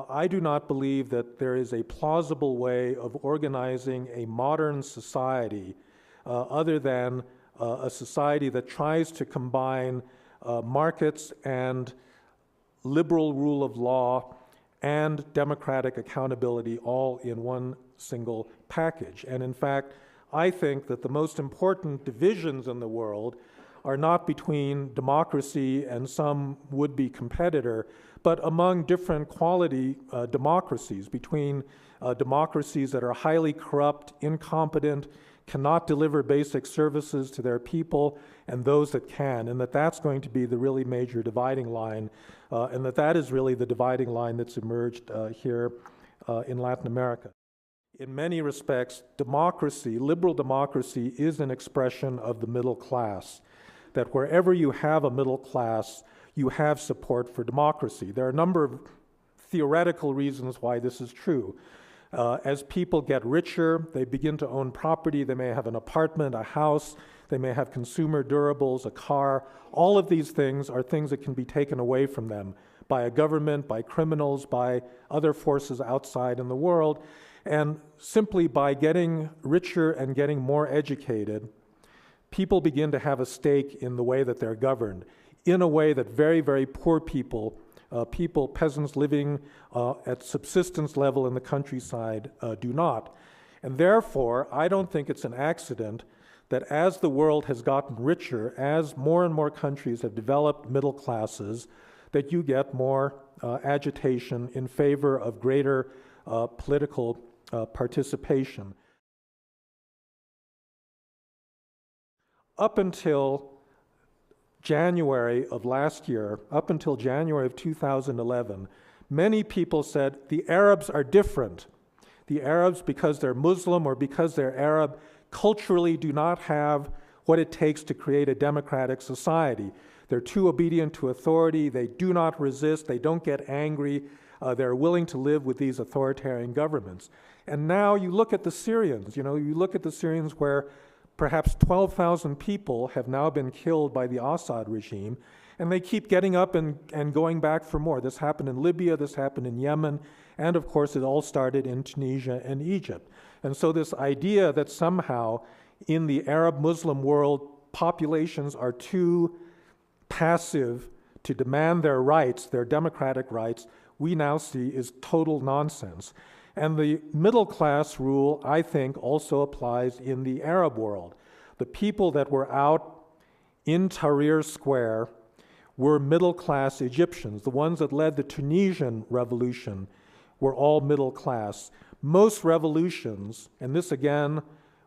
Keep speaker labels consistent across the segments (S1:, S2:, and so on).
S1: I do not believe that there is a plausible way of organizing a modern society other than a society that tries to combine markets and liberal rule of law and democratic accountability all in one single package. And in fact, I think that the most important divisions in the world are not between democracy and some would-be competitor, but among different quality democracies, between democracies that are highly corrupt, incompetent, cannot deliver basic services to their people, and those that can, and that's going to be the really major dividing line, and that is really the dividing line that's emerged here in Latin America. In many respects, democracy, liberal democracy, is an expression of the middle class, that wherever you have a middle class, you have support for democracy. There are a number of theoretical reasons why this is true. As people get richer, they begin to own property. They may have an apartment, a house. They may have consumer durables, a car. All of these things are things that can be taken away from them by a government, by criminals, by other forces outside in the world. And simply by getting richer and getting more educated, people begin to have a stake in the way that they're governed, in a way that very, very poor people, peasants living at subsistence level in the countryside, do not. And therefore, I don't think it's an accident that as the world has gotten richer, as more and more countries have developed middle classes, that you get more agitation in favor of greater political participation. Up until January of last year, up until January of 2011, many people said the Arabs are different. The Arabs, because they're Muslim or because they're Arab, culturally do not have what it takes to create a democratic society. They're too obedient to authority, they do not resist, they don't get angry, they're willing to live with these authoritarian governments. And now you look at the Syrians, you look at the Syrians where perhaps 12,000 people have now been killed by the Assad regime, and they keep getting up and going back for more. This happened in Libya, this happened in Yemen, and of course it all started in Tunisia and Egypt. And so this idea that somehow in the Arab-Muslim world, populations are too passive to demand their rights, their democratic rights, we now see is total nonsense. And the middle class rule, I think, also applies in the Arab world. The people that were out in Tahrir Square were middle class Egyptians. The ones that led the Tunisian revolution were all middle class. Most revolutions, and this again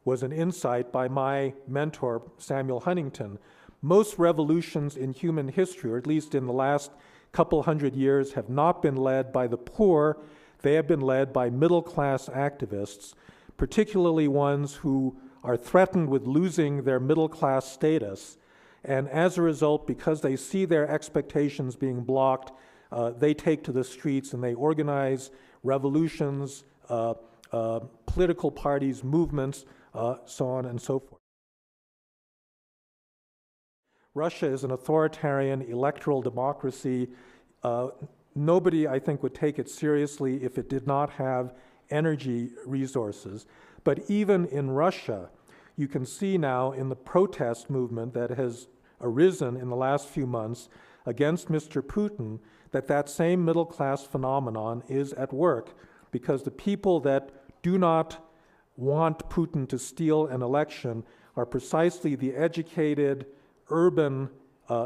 S1: was an insight by my mentor, Samuel Huntington, most revolutions in human history, or at least in the last couple hundred years, have not been led by the poor. They have been led by middle-class activists, particularly ones who are threatened with losing their middle-class status. And as a result, because they see their expectations being blocked, they take to the streets and they organize revolutions, political parties, movements, so on and so forth. Russia is an authoritarian electoral democracy. Nobody, I think, would take it seriously if it did not have energy resources. But even in Russia, you can see now in the protest movement that has arisen in the last few months against Mr. Putin, that same middle-class phenomenon is at work, because the people that do not want Putin to steal an election are precisely the educated, urban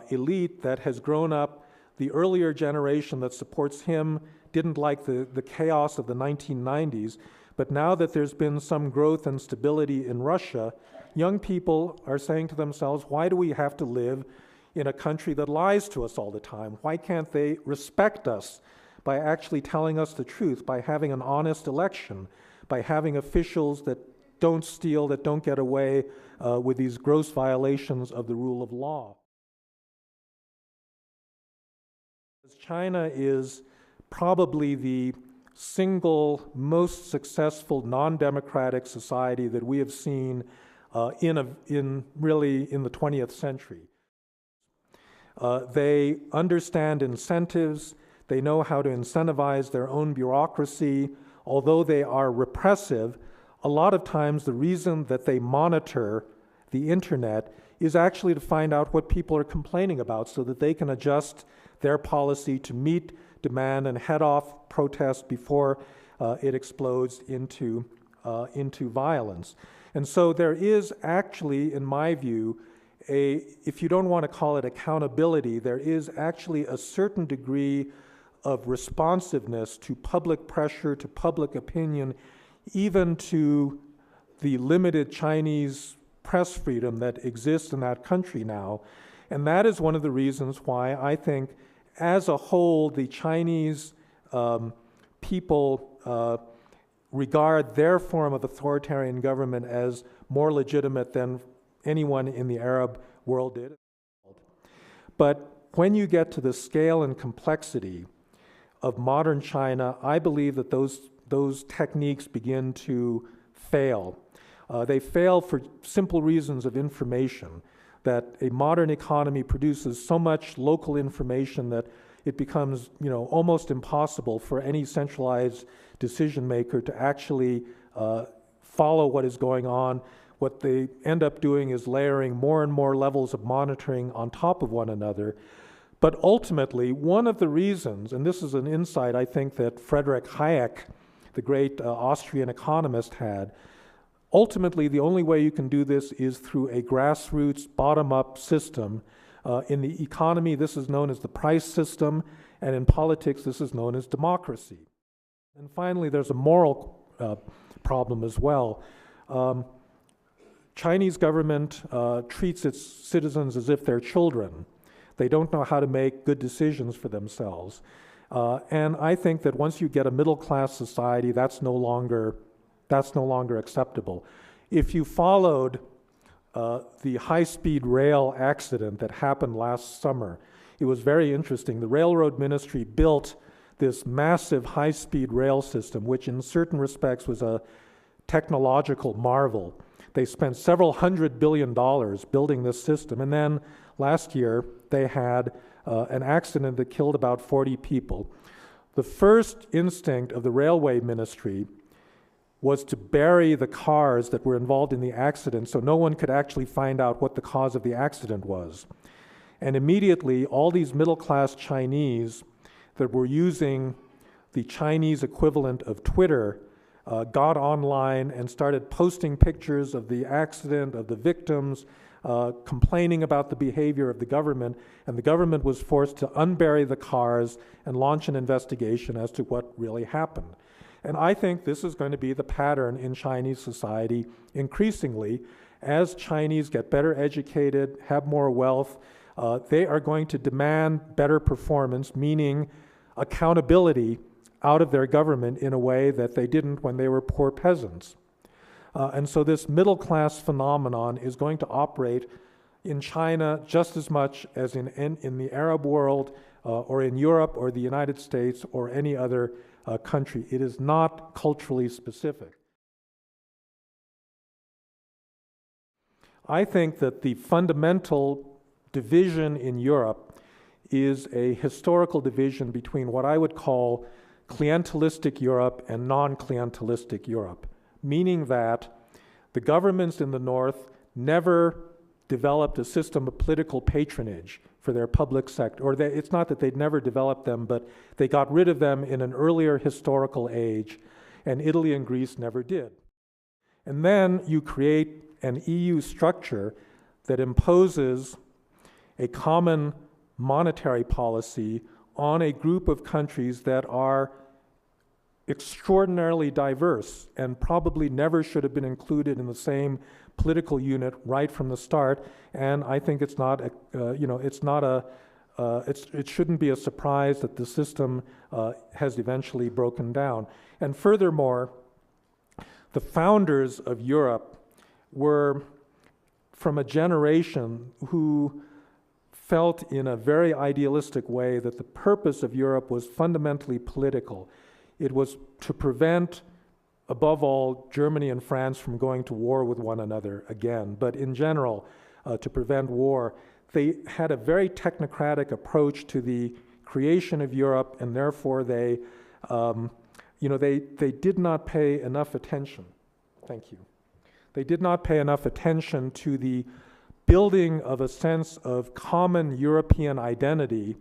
S1: elite that has grown up. The earlier generation that supports him didn't like the chaos of the 1990s, but now that there's been some growth and stability in Russia, young people are saying to themselves, why do we have to live in a country that lies to us all the time? Why can't they respect us by actually telling us the truth, by having an honest election, by having officials that don't steal, that don't get away with these gross violations of the rule of law? China is probably the single most successful non-democratic society that we have seen really in the 20th century. They understand incentives, They know how to incentivize their own bureaucracy. Although they are repressive, a lot of times the reason that they monitor the internet is actually to find out what people are complaining about so that they can adjust their policy to meet demand and head off protests before it explodes into violence. And so there is actually, in my view, if you don't want to call it accountability, there is actually a certain degree of responsiveness to public pressure, to public opinion, even to the limited Chinese press freedom that exists in that country now. And that is one of the reasons why I think, as a whole, the Chinese people regard their form of authoritarian government as more legitimate than anyone in the Arab world did. But when you get to the scale and complexity of modern China, I believe that those techniques begin to fail. They fail for simple reasons of information, that a modern economy produces so much local information that it becomes, almost impossible for any centralized decision maker to actually follow what is going on. What they end up doing is layering more and more levels of monitoring on top of one another. But ultimately, one of the reasons, and this is an insight I think that Friedrich Hayek, the great Austrian economist, had, ultimately the only way you can do this is through a grassroots, bottom-up system. In the economy, this is known as the price system, and in politics, this is known as democracy. And finally, there's a moral problem as well. Chinese government treats its citizens as if they're children. They don't know how to make good decisions for themselves. And I think that once you get a middle-class society, that's no longer acceptable. If you followed the high-speed rail accident that happened last summer, it was very interesting. The Railroad Ministry built this massive high-speed rail system, which in certain respects was a technological marvel. They spent several $100 billion building this system, and then last year they had an accident that killed about 40 people. The first instinct of the Railway Ministry was to bury the cars that were involved in the accident so no one could actually find out what the cause of the accident was. And immediately, all these middle-class Chinese that were using the Chinese equivalent of Twitter got online and started posting pictures of the accident, of the victims, complaining about the behavior of the government, and the government was forced to unbury the cars and launch an investigation as to what really happened. And I think this is going to be the pattern in Chinese society increasingly. As Chinese get better educated, have more wealth, they are going to demand better performance, meaning accountability out of their government in a way that they didn't when they were poor peasants. And so this middle-class phenomenon is going to operate in China just as much as in the Arab world or in Europe or the United States or any other country. It is not culturally specific. I think that the fundamental division in Europe is a historical division between what I would call clientelistic Europe and non-clientelistic Europe, meaning that the governments in the North never developed a system of political patronage for their public sector, or it's not that they'd never developed them, but they got rid of them in an earlier historical age, and Italy and Greece never did. And then you create an EU structure that imposes a common monetary policy on a group of countries that are extraordinarily diverse and probably never should have been included in the same political unit right from the start. And I think it's not, it shouldn't be a surprise that the system has eventually broken down. And furthermore, the founders of Europe were from a generation who felt in a very idealistic way that the purpose of Europe was fundamentally political. It was to prevent, above all, Germany and France from going to war with one another again, but in general, to prevent war. They had a very technocratic approach to the creation of Europe, and therefore they did not pay enough attention. Thank you. They did not pay enough attention to the building of a sense of common European identity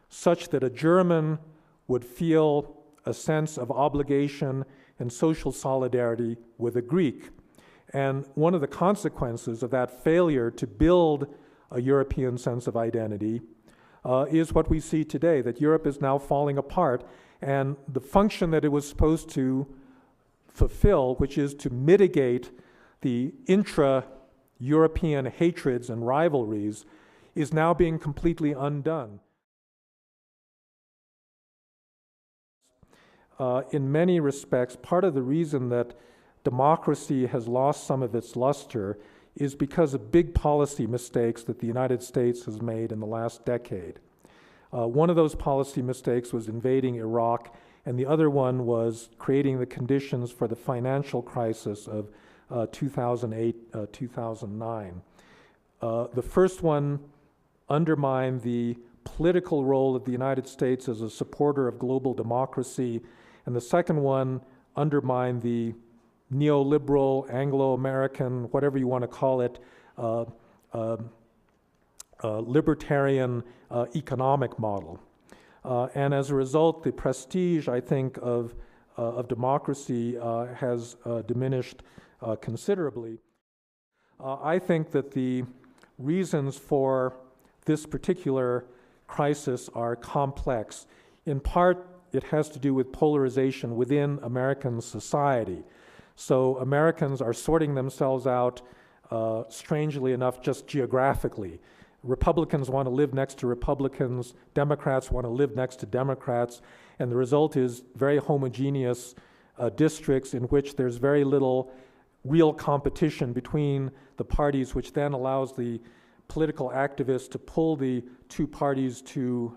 S1: such that a German would feel a sense of obligation and social solidarity with a Greek. And one of the consequences of that failure to build a European sense of identity is what we see today, that Europe is now falling apart, and the function that it was supposed to fulfill, which is to mitigate the intra-European hatreds and rivalries, is now being completely undone. In many respects, part of the reason that democracy has lost some of its luster is because of big policy mistakes that the United States has made in the last decade. One of those policy mistakes was invading Iraq, and the other one was creating the conditions for the financial crisis of 2008, 2009. The first one undermined the political role of the United States as a supporter of global democracy, and the second one undermined the neoliberal, Anglo-American, whatever you want to call it, libertarian economic model. And as a result, the prestige, I think, of democracy has diminished considerably. I think that the reasons for this particular crisis are complex. In part, it has to do with polarization within American society. So Americans are sorting themselves out, strangely enough, just geographically. Republicans want to live next to Republicans, Democrats want to live next to Democrats, and the result is very homogeneous districts in which there's very little real competition between the parties, which then allows the political activists to pull the two parties to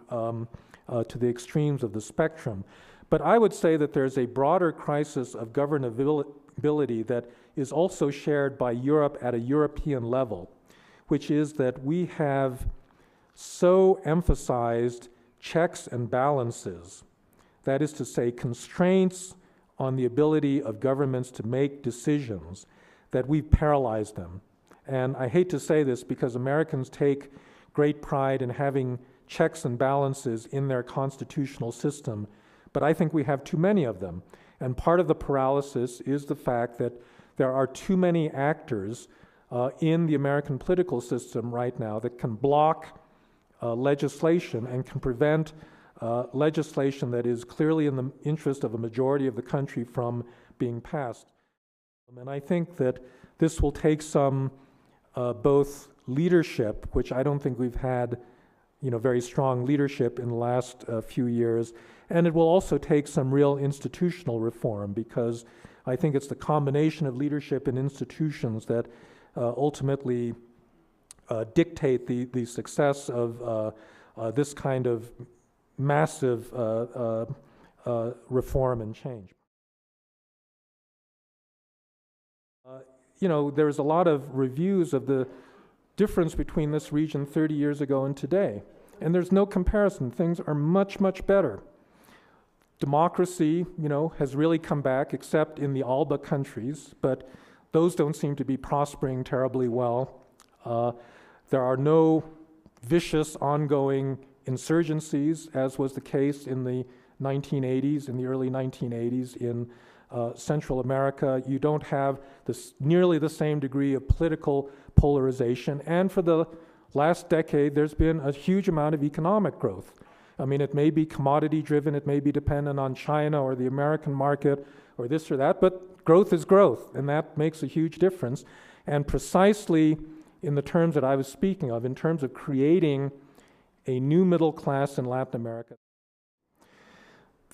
S1: the extremes of the spectrum. But I would say that there's a broader crisis of governability that is also shared by Europe at a European level, which is that we have so emphasized checks and balances, that is to say, constraints on the ability of governments to make decisions, that we've paralyzed them. And I hate to say this because Americans take great pride in having checks and balances in their constitutional system, but I think we have too many of them. And part of the paralysis is the fact that there are too many actors in the American political system right now that can block legislation and can prevent legislation that is clearly in the interest of a majority of the country from being passed. And I think that this will take some both leadership, which I don't think we've had very strong leadership in the last few years, and it will also take some real institutional reform, because I think it's the combination of leadership and institutions that ultimately dictate the success of this kind of massive reform and change. There's a lot of reviews of the difference between this region 30 years ago and today, and there's no comparison. Things are much, much better. Democracy, has really come back, except in the ALBA countries, but those don't seem to be prospering terribly well. There are no vicious ongoing insurgencies, as was the case in the 1980s, in the early 1980s in Central America. You don't have nearly the same degree of political polarization, and for the last decade, there's been a huge amount of economic growth. I mean, it may be commodity-driven, it may be dependent on China or the American market or this or that, but growth is growth, and that makes a huge difference. And precisely in the terms that I was speaking of, in terms of creating a new middle class in Latin America,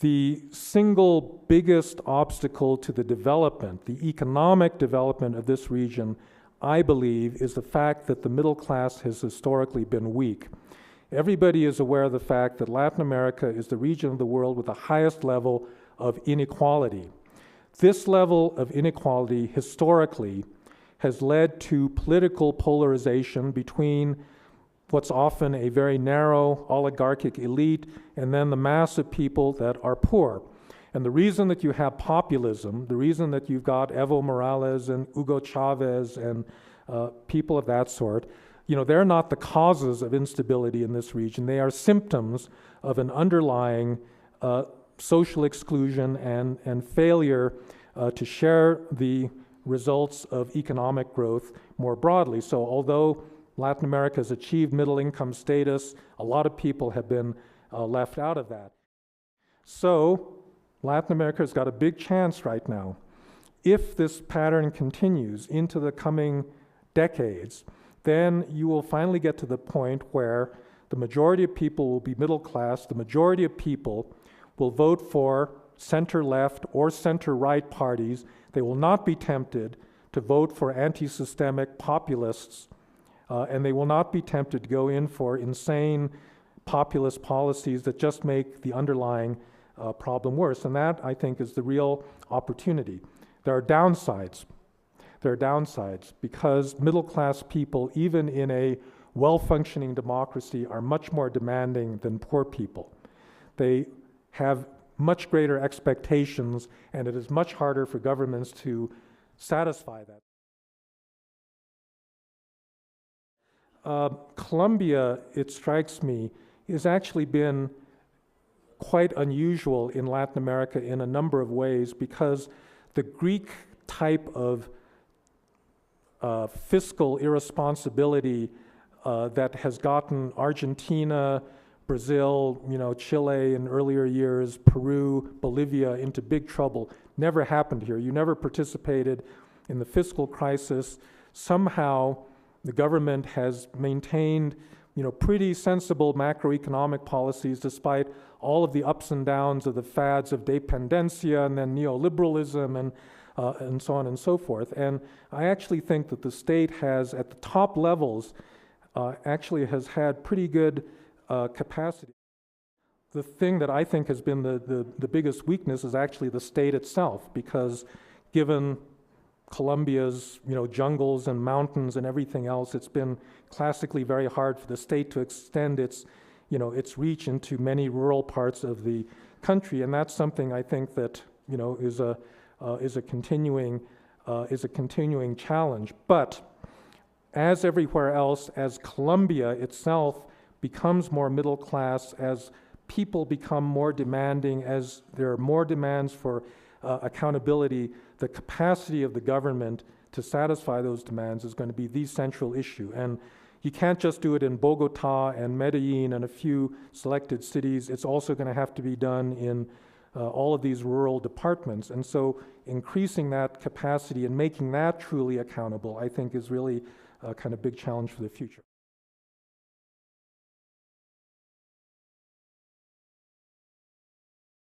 S1: the single biggest obstacle to the development, the economic development of this region, I believe, is the fact that the middle class has historically been weak. Everybody is aware of the fact that Latin America is the region of the world with the highest level of inequality. This level of inequality historically has led to political polarization between what's often a very narrow oligarchic elite, and then the mass of people that are poor. And the reason that you have populism, the reason that you've got Evo Morales and Hugo Chavez and people of that sort, they're not the causes of instability in this region. They are symptoms of an underlying social exclusion and failure to share the results of economic growth more broadly. So although Latin America has achieved middle income status, a lot of people have been left out of that. So Latin America has got a big chance right now. If this pattern continues into the coming decades, then you will finally get to the point where the majority of people will be middle class, the majority of people will vote for center-left or center-right parties. They will not be tempted to vote for anti-systemic populists, and they will not be tempted to go in for insane populist policies that just make the underlying problem worse. And that, I think, is the real opportunity. There are downsides. There are downsides because middle-class people, even in a well-functioning democracy, are much more demanding than poor people. They have much greater expectations, and it is much harder for governments to satisfy that. Colombia, it strikes me, has actually been quite unusual in Latin America in a number of ways because the Greek type of fiscal irresponsibility that has gotten Argentina, Brazil, Chile in earlier years, Peru, Bolivia into big trouble never happened here. You never participated in the fiscal crisis. Somehow the government has maintained pretty sensible macroeconomic policies despite all of the ups and downs of the fads of dependencia and then neoliberalism and so on and so forth. And I actually think that the state has, at the top levels, actually has had pretty good capacity. The thing that I think has been the biggest weakness is actually the state itself, because given Colombia's jungles and mountains and everything else, it's been classically very hard for the state to extend its reach into many rural parts of the country, and that's something I think that is a continuing challenge. But as everywhere else, as Colombia itself becomes more middle class, as people become more demanding, as there are more demands for accountability, the capacity of the government to satisfy those demands is going to be the central issue. And you can't just do it in Bogota and Medellin and a few selected cities. It's also going to have to be done in all of these rural departments. And so increasing that capacity and making that truly accountable, I think, is really a kind of big challenge for the future.